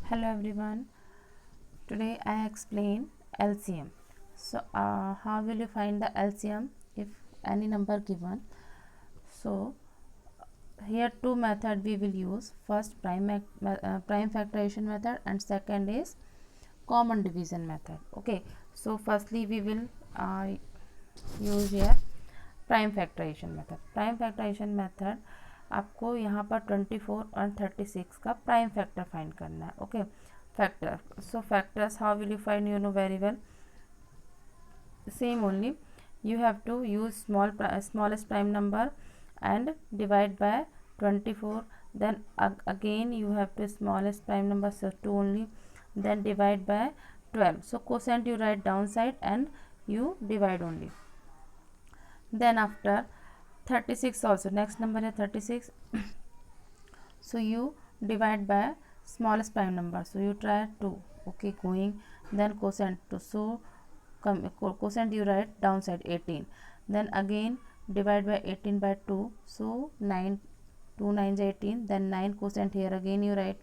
Hello everyone. Today I explain LCM. So how will you find the LCM if any number given? So here two method we will use. First prime factorization method and second is common division method. Okay. So firstly we will use here prime factorization method. Prime factorization method आपको यहाँ पर 24 और 36 का prime factor find करना है. Okay, factor. So factors how will you find, you know very well. Same only you have to use smallest prime number and divide by 24. Then again you have to smallest prime number, so 2 only, then divide by 12. So quotient you write downside and you divide only. Then after 36 also, next number is 36. So you divide by smallest prime number, so you try 2. Okay, going, then quotient 2, so quotient you write downside 18. Then again divide by 18 by 2, so 9, 2 9 is 18, then 9 quotient here again you write,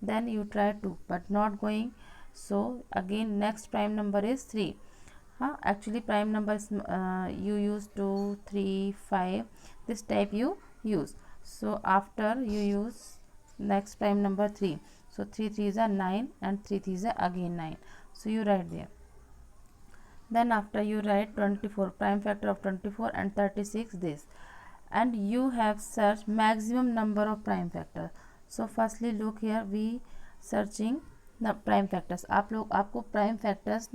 then you try 2 but not going. So again next prime number is 3. Actually prime numbers you use 2 3 5, this type you use. So after you use next prime number 3, so 3 3 is a 9 and 3 3 is a again 9, so you write there. Then after you write 24, prime factor of 24 and 36 this, and you have searched maximum number of prime factor. So firstly look here, we searching the prime factors. आपको prime factors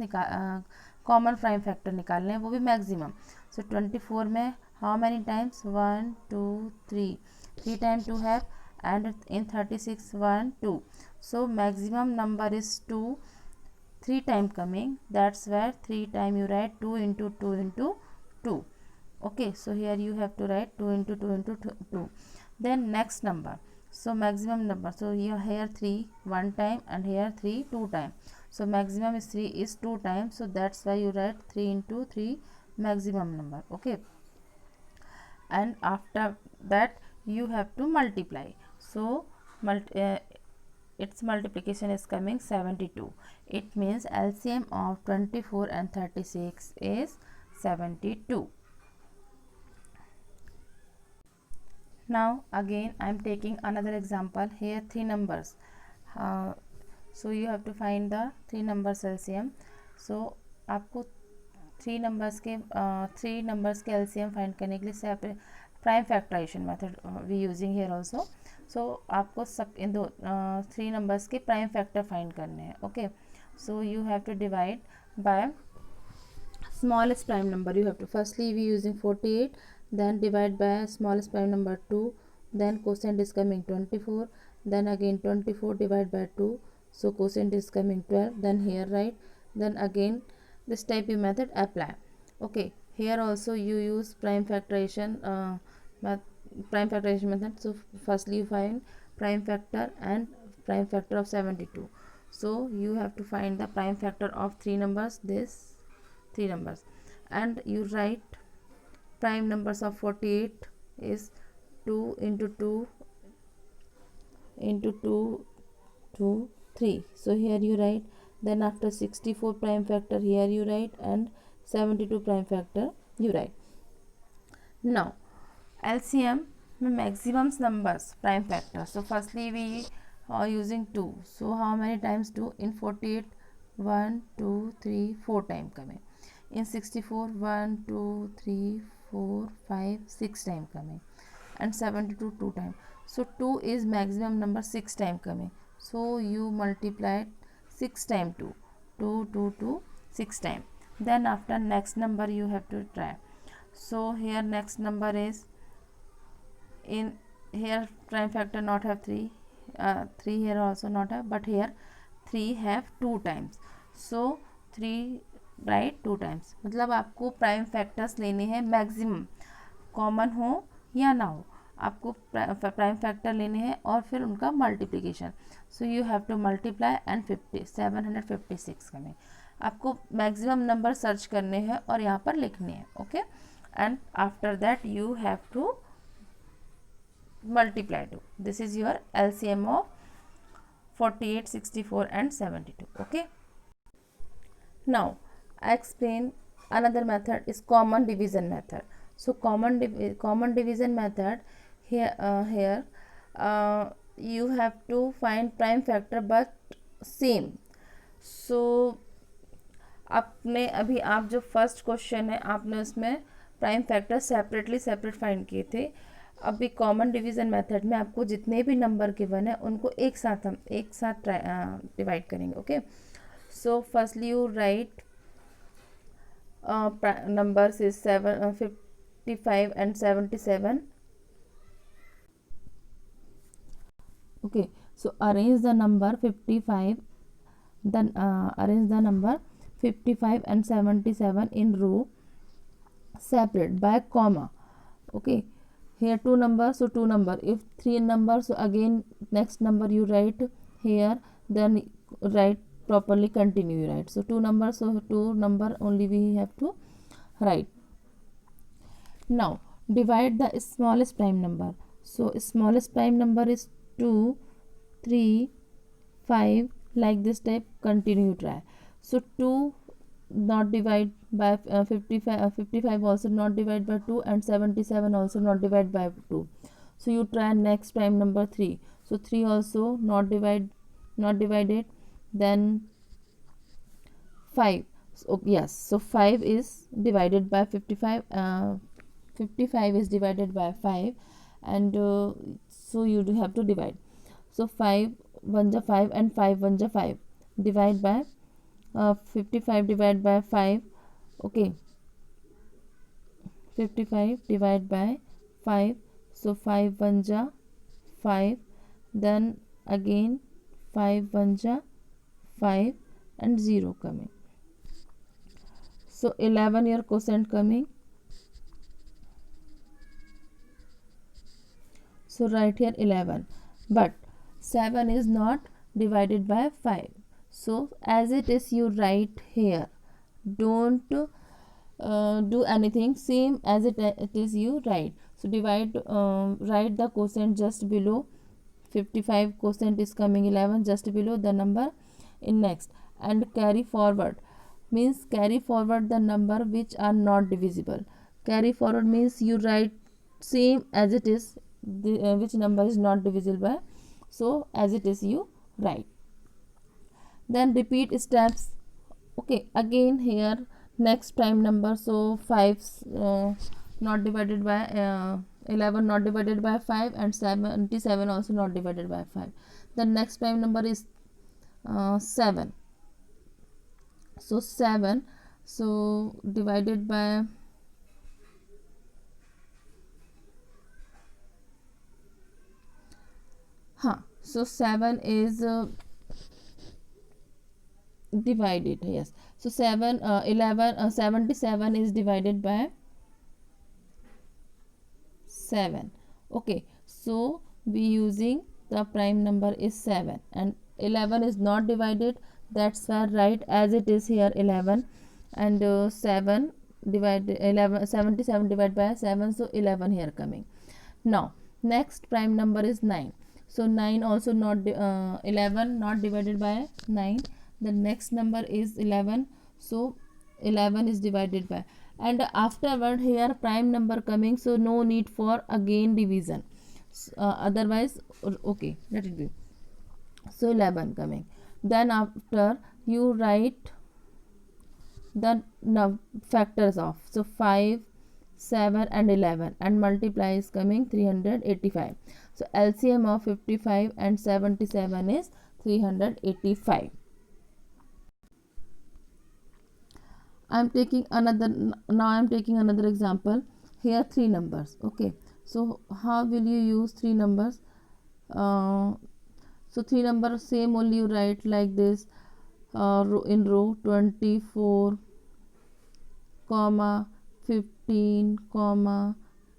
common prime factor निकालने हैं, वो भी maximum. So 24 में how many times, 1 2 3 time 2 have, and in 36 1 2. So maximum number is 2, 3 time coming, that's where 3 time you write 2 into 2 into 2. Okay, so here you have to write 2 into 2 into 2. Then next number, so maximum number, so here 3 1 time and here 3 2 time. So maximum is 3 is 2 times, so that's why you write 3 into 3 maximum number. Okay, and after that you have to multiply. So its multiplication is coming 72. It means LCM of 24 and 36 is 72. Now again I am taking another example. Here 3 numbers, so you have to find the 3 numbers LCM. So आपको 3 numbers के LCM find करने के लिए separate prime factorization method we using here also. So आपको सब इन 3 numbers के prime factor find करने हैं. Okay, so you have to divide by smallest prime number. You have to firstly we using 48, then divide by smallest prime number 2, then quotient is coming 24, then again 24 divide by 2, so quotient is coming 12, then here write, then again this type of method apply. Okay, here also you use prime factorization method. So firstly you find prime factor and prime factor of 72. So you have to find the prime factor of 3 numbers, this 3 numbers, and you write prime numbers of 48 is 2 into 2 into 2 2 3. So here you write, then after 64 prime factor here you write, and 72 prime factor you write. Now LCM में maximum numbers prime factor. So firstly we are using 2, so how many times 2 in 48, 1 2 3 4 time coming. In 64 1 2 3 4 5 6 time coming, and 72 2 time. So 2 is maximum number 6 time coming, so you multiply 6 time 2 2 2 2 6 time. Then after next number you have to try. So here next number is, in here prime factor not have 3, 3 here also not have, but here 3 have 2 times, so 3 right 2 times. मतलब आपको prime factors लेने हैं maximum, common हो या ना हो, आपको prime factor लेने हैं और फिर उनका multiplication. So you have to multiply and 756 करने. आपको मैक्सिमम नंबर सर्च करने हैं और यहाँ पर लिखने हैं. Okay, and after that you have to multiply two. This is your LCM of 48, 64 and 72. Okay. Now I explain another method is common division method. So common division method, here you have to find prime factor but same. So आपने अभी आप जो first question है आपने उसमें prime factor separate find किए थे. अभी कॉमन डिवीजन मेथड में आपको जितने भी नंबर गिवन है उनको एक साथ डिवाइड करेंगे. Okay. So firstly you right numbers is 55 and 77. Okay, so arrange the number 55, then arrange the number 55 and 77 in row separate by comma. Okay, here two numbers, so two number. If three numbers, so again next number you write here, then write properly, continue you write. So two numbers, so two number only we have to write. Now divide the smallest prime number. So smallest prime number is 2, 3, 5, like this type, continue try. So 2 not divide by 55 also not divide by 2, and 77 also not divide by 2. So you try next prime number 3. So 3 also not divided. Then 5. So yes, so 5 is divided by 55. 55 is divided by 5, and so you do have to divide. So 5 1 ja 5 and 5 1 ja 5. Divide by 55 divided by 5. Okay, 55 divided by 5. So 5 1 ja 5, then again 5 1 ja 5 and 0 coming. So 11 your quotient coming. So write here 11, but 7 is not divided by 5. So as it is you write here, don't do anything, same as it is you write. So write the quotient just below 55, quotient is coming 11 just below the number in next, and carry forward means carry forward the number which are not divisible. Carry forward means you write same as it is, which number is not divisible by, so as it is you write. Then repeat steps. Okay, again here next prime number, so 5 not divided by 11 not divided by 5, and 77 also not divided by 5. The next prime number is 7. So 7, so divided by so 7 is divided, yes. So 77 is divided by 7. Okay, so we using the prime number is 7, and 11 is not divided, that's why write as it is here 11, and 7 divided 11, 77 divided by 7, so 11 here coming. Now next prime number is 9. So 9 also not 11 not divided by 9. The next number is 11, so 11 is divided by, and afterward here prime number coming, so no need for again division, otherwise okay, let it be. So 11 coming, then after you write the factors of, so 5, 7 and 11, and multiply is coming 385. So LCM of 55 and 77 is 385. I am taking another example. Here 3 numbers. Okay, so how will you use 3 numbers? So 3 numbers same, only you write like this, in row 24, 15,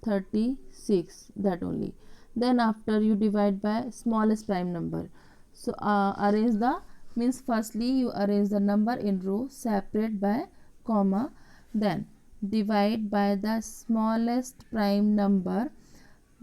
36, that only. Then after you divide by smallest prime number. So arrange the means firstly you arrange the number in row separate by comma, then divide by the smallest prime number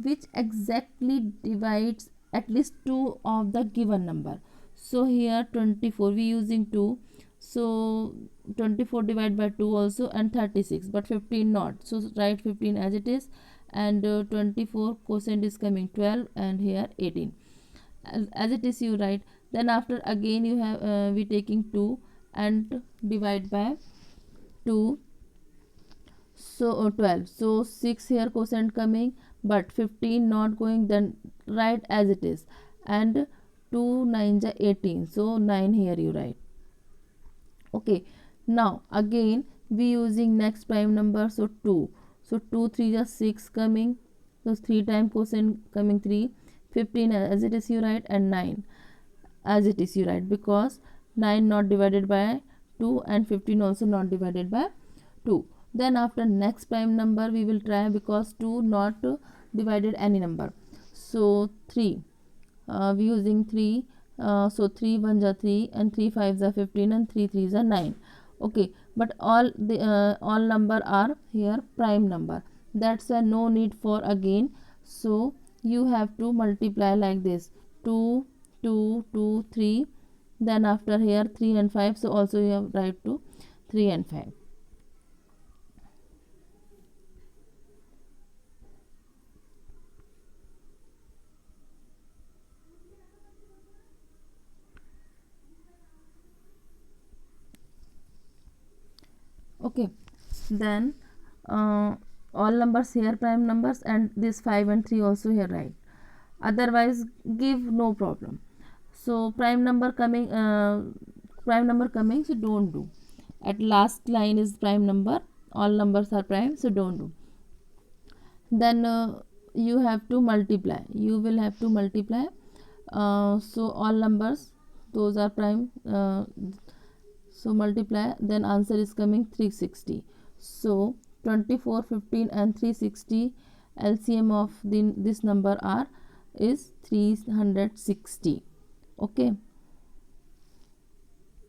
which exactly divides at least 2 of the given number. So here 24 we using 2, so 24 divided by 2 also, and 36, but 15 not, so write 15 as it is. And 24 quotient is coming 12, and here 18 as it is you write. Then after again you have we taking 2 and divide by 2, so 12, so 6 here quotient coming, but 15 not going, then write as it is. And 2 9 is 18, so 9 here you write. Okay, now again we using next prime number, so 2, so 2 3 is 6 coming, so 3 time quotient coming 3, 15 as it is you write, and 9 as it is you write, because 9 not divided by 2 and 15 also not divided by 2. Then after next prime number we will try, because 2 not divided any number, so 3, we using 3, so 3 1 are 3, and 3 5 are 15, and 3 3 are 9. Okay, but all number are here prime number, that's why no need for again. So you have to multiply like this: 2 2 2 3, then after here 3 and 5, so also you have write to 3 and 5. Okay, then all numbers here prime numbers, and this 5 and 3 also here right, otherwise give no problem. So prime number coming, so don't do. At last line is prime number, all numbers are prime, so don't do. Then you have to multiply, you will have to multiply, so all numbers those are prime, so multiply, then answer is coming 360. So 24 15 and 360, LCM of this number are is 360. Okay,